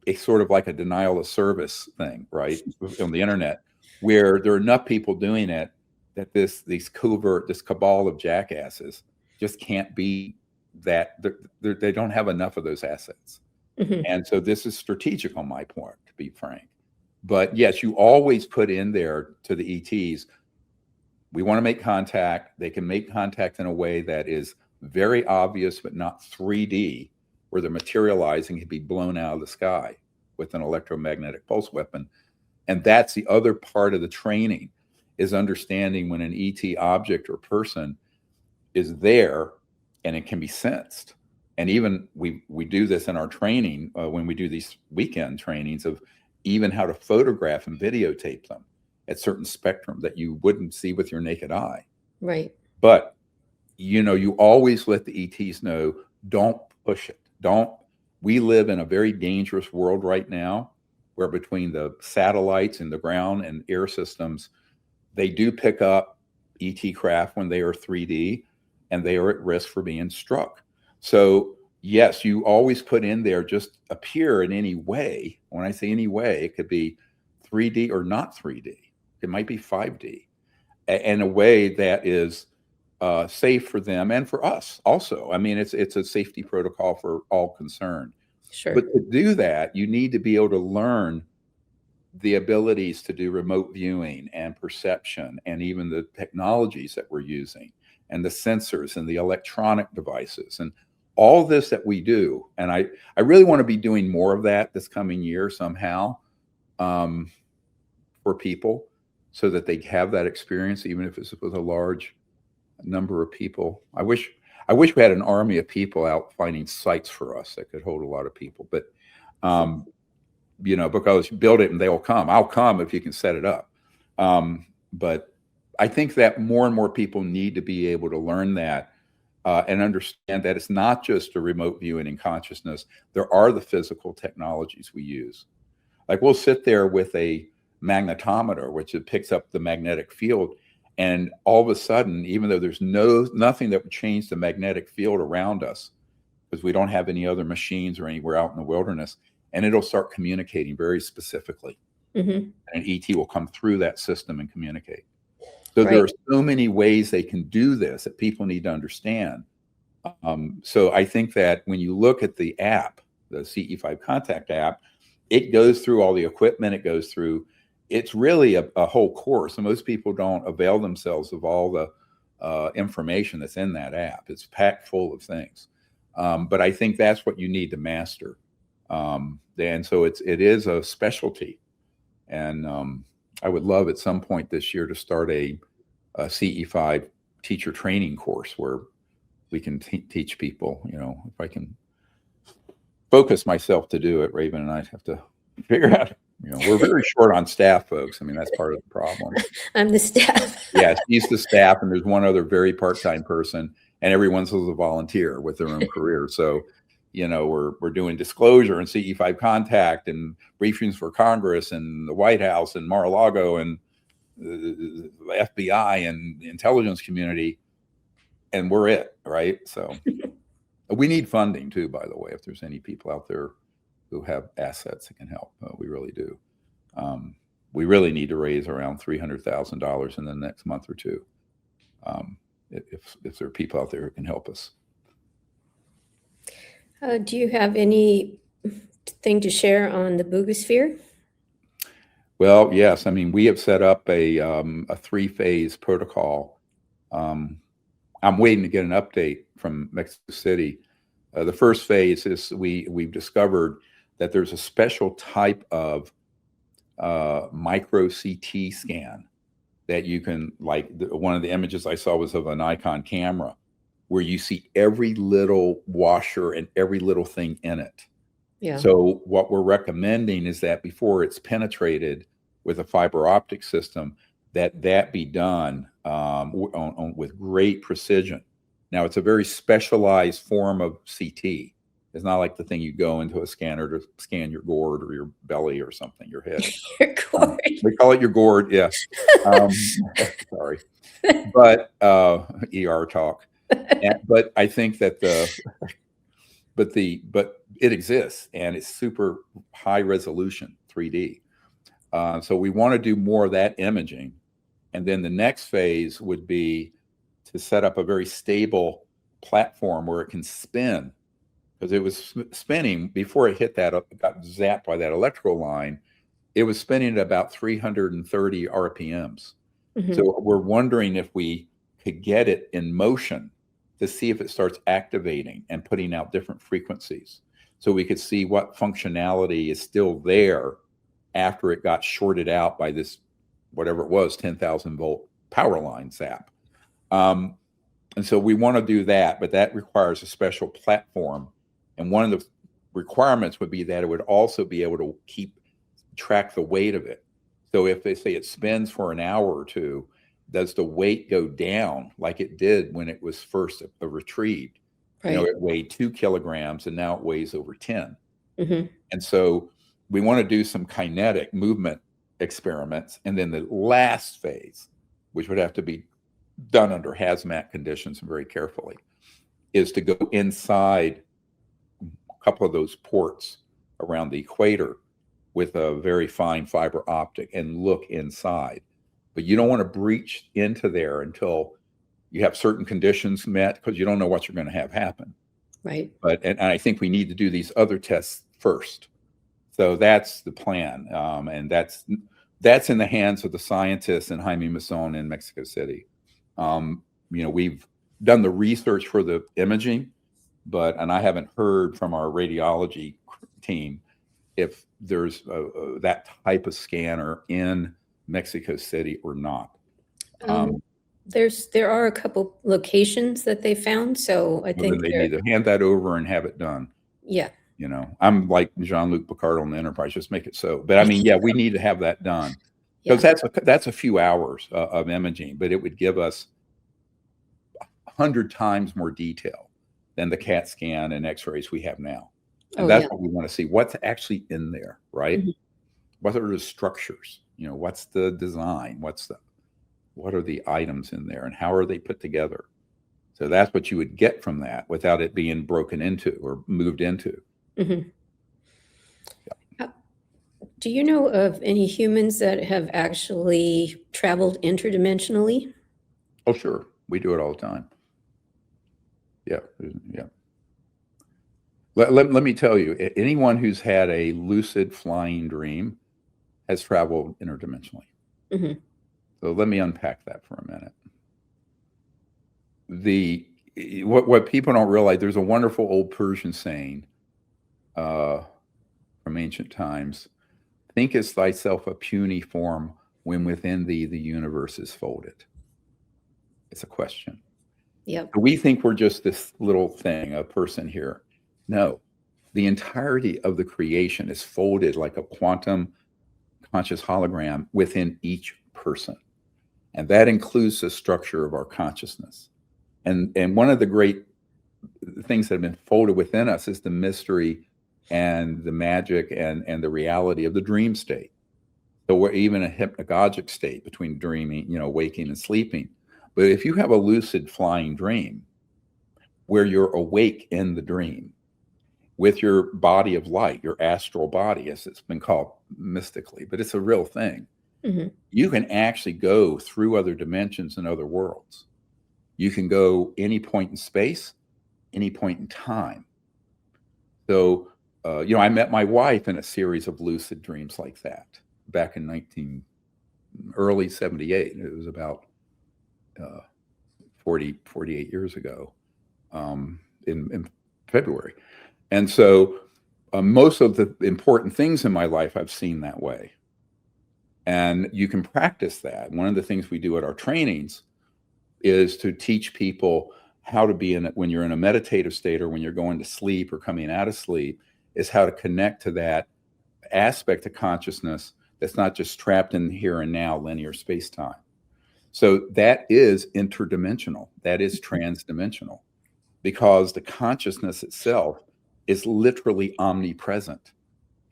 it's sort of like a denial of service thing, right, on the internet, where there are enough people doing it that this cabal of jackasses just can't be that. They don't have enough of those assets. Mm-hmm. And so this is strategic on my part, to be frank. But yes, you always put in there to the ETs, we want to make contact. They can make contact in a way that is very obvious, but not 3D, where they're materializing can be blown out of the sky with an electromagnetic pulse weapon. And that's the other part of the training, is understanding when an ET object or person is there and it can be sensed. And even we do this in our training when we do these weekend trainings of even how to photograph and videotape them at certain spectrum that you wouldn't see with your naked eye. Right. But, you know, you always let the ETs know, don't push it. We live in a very dangerous world right now, where between the satellites and the ground and air systems, they do pick up ET craft when they are 3D, and they are at risk for being struck. So yes, you always put in there, just appear in any way. When I say any way, it could be 3D or not 3D. It might be 5D, in a way that is safe for them and for us also. I mean, it's a safety protocol for all concerned. Sure. But to do that, you need to be able to learn the abilities to do remote viewing and perception, and even the technologies that we're using, and the sensors and the electronic devices and all this that we do. And I really want to be doing more of that this coming year somehow, for people, so that they have that experience, even if it's with a large number of people. I wish we had an army of people out finding sites for us that could hold a lot of people, but you know, because you build it and they'll come. I'll come if you can set it up. But I think that more and more people need to be able to learn that and understand that it's not just a remote viewing and consciousness. There are the physical technologies we use. Like, we'll sit there with a magnetometer, which it picks up the magnetic field, and all of a sudden, even though there's nothing that would change the magnetic field around us, because we don't have any other machines or anywhere out in the wilderness, and it'll start communicating very specifically. Mm-hmm. And an ET will come through that system and communicate. So there are so many ways they can do this that people need to understand. So I think that when you look at the app, the CE5 Contact app, it goes through all the equipment. It goes through, it's really a whole course. And most people don't avail themselves of all the information that's in that app. It's packed full of things. But I think that's what you need to master. And so it is a specialty. And I would love at some point this year to start a CE5 teacher training course where we can teach people. You know, if I can focus myself to do it, Raven and I have to figure out, you know, we're very short on staff, folks. I mean, that's part of the problem. I'm the staff. Yeah, she's the staff, and there's one other very part-time person, and everyone's a volunteer with their own career. So, you know, we're doing disclosure and CE5 contact and briefings for Congress and the White House and Mar-a-Lago and the FBI and the intelligence community, and we're it, right? So we need funding too, by the way, if there's any people out there who have assets that can help. We really do. We really need to raise around $300,000 in the next month or two, if there are people out there who can help us. Do you have anything to share on the Boogosphere? Well, yes. I mean, we have set up a 3-phase protocol. I'm waiting to get an update from Mexico City. The first phase is we've discovered that there's a special type of micro CT scan that you can, like one of the images I saw was of a Nikon camera, where you see every little washer and every little thing in it. Yeah. So what we're recommending is that before it's penetrated, with a fiber optic system, that be done with great precision. Now, it's a very specialized form of CT. It's not like the thing you go into a scanner to scan your gourd or your belly or something, your head. Your gourd. They call it your gourd, yeah. Sorry. But ER talk. But I think that but it exists, and it's super high resolution 3D. So we want to do more of that imaging. And then the next phase would be to set up a very stable platform where it can spin, because it was spinning before it hit that, got zapped by that electrical line. It was spinning at about 330 RPMs. Mm-hmm. So we're wondering if we could get it in motion to see if it starts activating and putting out different frequencies. So we could see what functionality is still there after it got shorted out by this, whatever it was, 10,000 volt power line zap. And so we want to do that, but that requires a special platform. And one of the requirements would be that it would also be able to track the weight of it. So if they say it spins for an hour or two, does the weight go down like it did when it was first retrieved? Right. You know, it weighed 2 kilograms and now it weighs over 10. Mm-hmm. And so we want to do some kinetic movement experiments. And then the last phase, which would have to be done under hazmat conditions and very carefully, is to go inside a couple of those ports around the equator with a very fine fiber optic and look inside. But you don't want to breach into there until you have certain conditions met, because you don't know what you're going to have happen. Right. But and I think we need to do these other tests first. So that's the plan, and that's in the hands of the scientists in Jaime Maussan in Mexico City. You know, we've done the research for the imaging, and I haven't heard from our radiology team if there's that type of scanner in Mexico City or not. There are a couple locations that they found, so I think they need to hand that over and have it done. Yeah. You know, I'm like Jean-Luc Picard on the Enterprise, just make it so. But I mean, yeah, we need to have that done, because that's a few hours of imaging, but it would give us 100 times more detail than the CAT scan and X-rays we have now. And that's what we want to see. What's actually in there, right? Mm-hmm. What are the structures? You know, what's the design? What are the items in there, and how are they put together? So that's what you would get from that without it being broken into or moved into. Mm-hmm. Yeah. Do you know of any humans that have actually traveled interdimensionally? Oh, sure. We do it all the time. Yeah. Yeah. Let me tell you, anyone who's had a lucid flying dream has traveled interdimensionally. Mm-hmm. So let me unpack that for a minute. What people don't realize, there's a wonderful old Persian saying from ancient times: thinkest thyself a puny form when within thee the universe is folded. It's a question. Yep. We think we're just this little thing, a person here. No, the entirety of the creation is folded like a quantum conscious hologram within each person. And that includes the structure of our consciousness. And one of the great things that have been folded within us is the mystery and the magic and the reality of the dream state. So we're even a hypnagogic state between dreaming, you know, waking and sleeping. But if you have a lucid flying dream where you're awake in the dream with your body of light, your astral body, as it's been called mystically, but it's a real thing. Mm-hmm. You can actually go through other dimensions and other worlds. You can go any point in space, any point in time. So, you know, I met my wife in a series of lucid dreams like that back in early 78. It was about 48 years ago in February. And so most of the important things in my life I've seen that way. And you can practice that. One of the things we do at our trainings is to teach people how to be when you're in a meditative state, or when you're going to sleep or coming out of sleep, is how to connect to that aspect of consciousness that's not just trapped in here and now linear space-time. So that is interdimensional. That is transdimensional, because the consciousness itself is literally omnipresent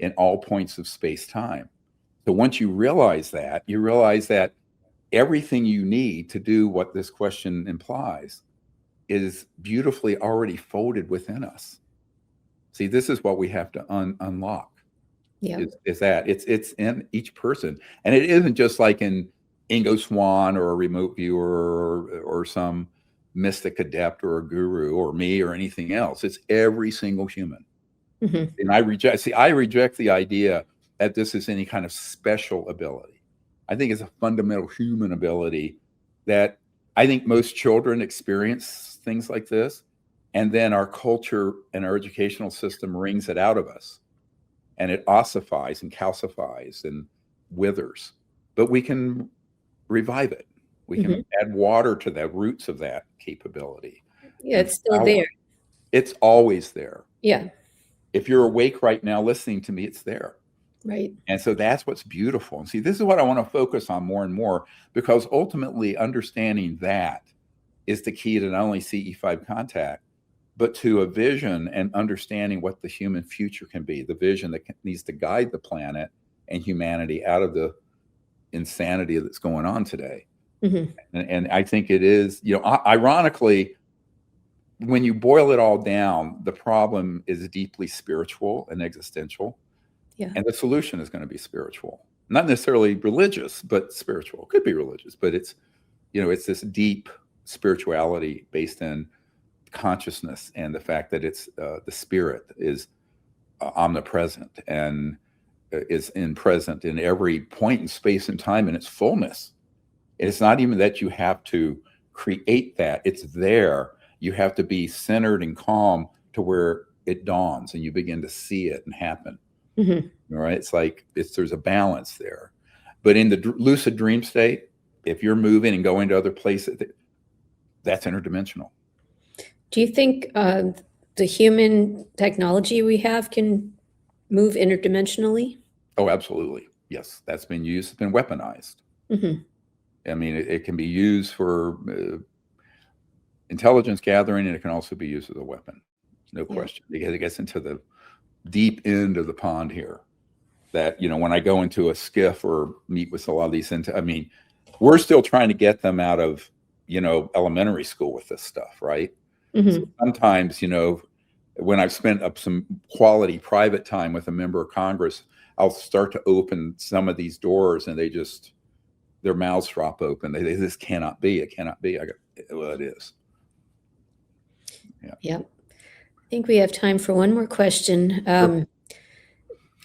in all points of space-time. So once you realize that everything you need to do what this question implies is beautifully already folded within us. See, this is what we have to unlock. Yeah. Is that it's in each person. And it isn't just like in Ingo Swann or a remote viewer or some mystic adept or a guru or me or anything else. It's every single human. And I reject the idea that this is any kind of special ability. I think it's a fundamental human ability that I think most children experience things like this. And then our culture and our educational system wrings it out of us. And it ossifies and calcifies and withers. But we can revive it. We can add water to the roots of that capability. Yeah, it's still there. It's always there. Yeah. If you're awake right now listening to me, it's there. Right. And so that's what's beautiful. And see, this is what I want to focus on more and more, because ultimately understanding that is the key to not only 𝗖𝗍 contact, but to a vision and understanding what the human future can be, the vision that needs to guide the planet and humanity out of the insanity that's going on today. And I think it is, you know, ironically, when you boil it all down, the problem is deeply spiritual and existential. Yeah. And the solution is going to be spiritual, not necessarily religious, but spiritual. It could be religious, but it's, you know, it's this deep spirituality based in consciousness and the fact that it's the spirit is omnipresent and is present in every point in space and time in its fullness. It's not even that you have to create that, it's there. You have to be centered and calm to where it dawns and you begin to see it and happen. Right? It's like there's a balance there. But in the lucid dream state, if you're moving and going to other places, that's interdimensional. Do you think the human technology we have can move interdimensionally? Oh, absolutely. Yes, that's been used, it's been weaponized. I mean, it can be used for intelligence gathering, and it can also be used as a weapon. No question. Because it gets into the deep end of the pond here. That, you know, when I go into a skiff or meet with a lot of these, I mean, we're still trying to get them out of, you know, elementary school with this stuff, right? So sometimes, you know, when I've spent up some quality private time with a member of Congress, I'll start to open some of these doors and their mouths drop open. They this cannot be, it cannot be. I go, well, it is. Yeah. I think we have time for one more question.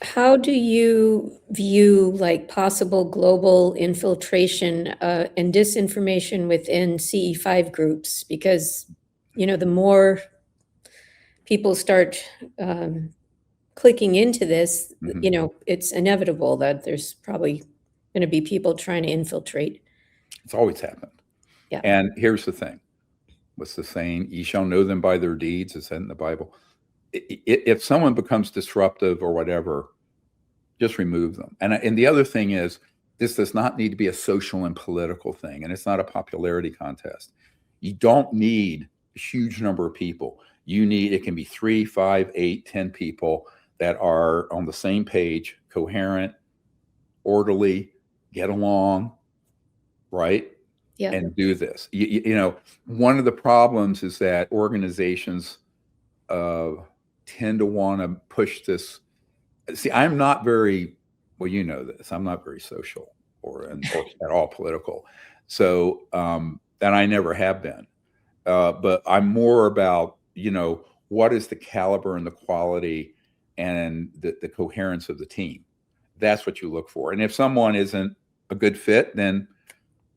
How do you view like possible global infiltration and disinformation within 𝗖𝗍 groups? Because, you know, the more people start clicking into this, you know, it's inevitable that there's probably going to be people trying to infiltrate. It's always happened. Yeah. And here's the thing. What's the saying? You shall know them by their deeds. It's in the Bible. If someone becomes disruptive or whatever, just remove them. And the other thing is, this does not need to be a social and political thing. And it's not a popularity contest. You don't need a huge number of people. You need, it can be 3, 5, 8, 10 people that are on the same page, coherent, orderly, get along, right? Yeah. And do this. You know, one of the problems is that organizations tend to want to push this. See, I'm not very, well, you know this, I'm not very social or at all political. So, and I never have been. But I'm more about, you know, what is the caliber and the quality and the coherence of the team. That's what you look for. And if someone isn't a good fit, then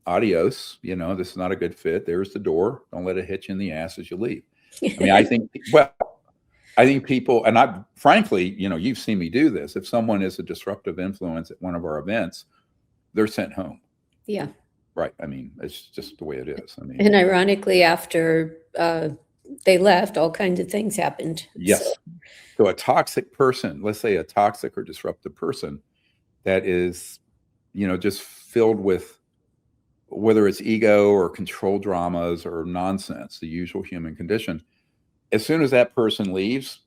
adios, you know, this is not a good fit. There's the door. Don't let it hit you in the ass as you leave. I mean, I think, well, I think people, and I, frankly, you know, you've seen me do this. If someone is a disruptive influence at one of our events, they're sent home. Yeah. Right. I mean, it's just the way it is. I mean, and ironically, after they left, all kinds of things happened. Yes. So a toxic person, let's say a toxic or disruptive person, that is, just filled with, whether it's ego or control dramas or nonsense, the usual human condition, as soon as that person leaves,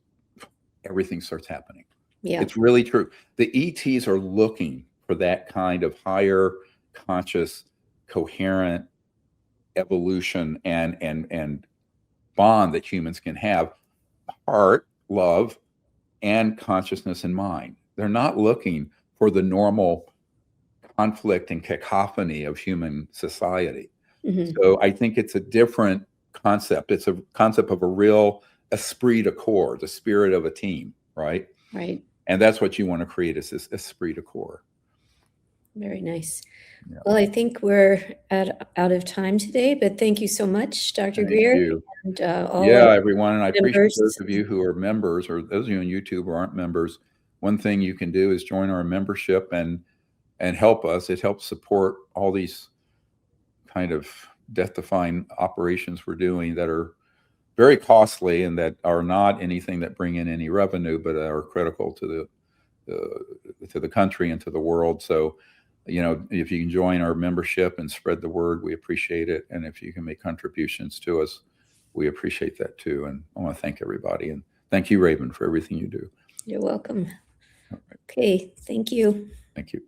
everything starts happening. Yeah. It's really true. The ETs are looking for that kind of higher conscious, coherent evolution and bond that humans can have, heart, love, and consciousness in mind. They're not looking for the normal conflict and cacophony of human society. Mm-hmm. So I think it's a different concept. It's a concept of a real esprit de corps, the spirit of a team, right? Right. And that's what you want to create, is this esprit de corps. Very nice. Yeah. Well, I think we're out of time today, but thank you so much, Dr. Thank Greer. you. And all Yeah, our everyone. And I appreciate members. those of you who are members, or those of you on YouTube who aren't members. One thing you can do is join our membership and help us. It helps support all these kind of death-defying operations we're doing that are very costly and that are not anything that bring in any revenue, but are critical to the country and to the world. So, if you can join our membership and spread the word, we appreciate it. And if you can make contributions to us, we appreciate that too. And I want to thank everybody. And thank you, Raven, for everything you do. You're welcome. Okay, thank you. Thank you.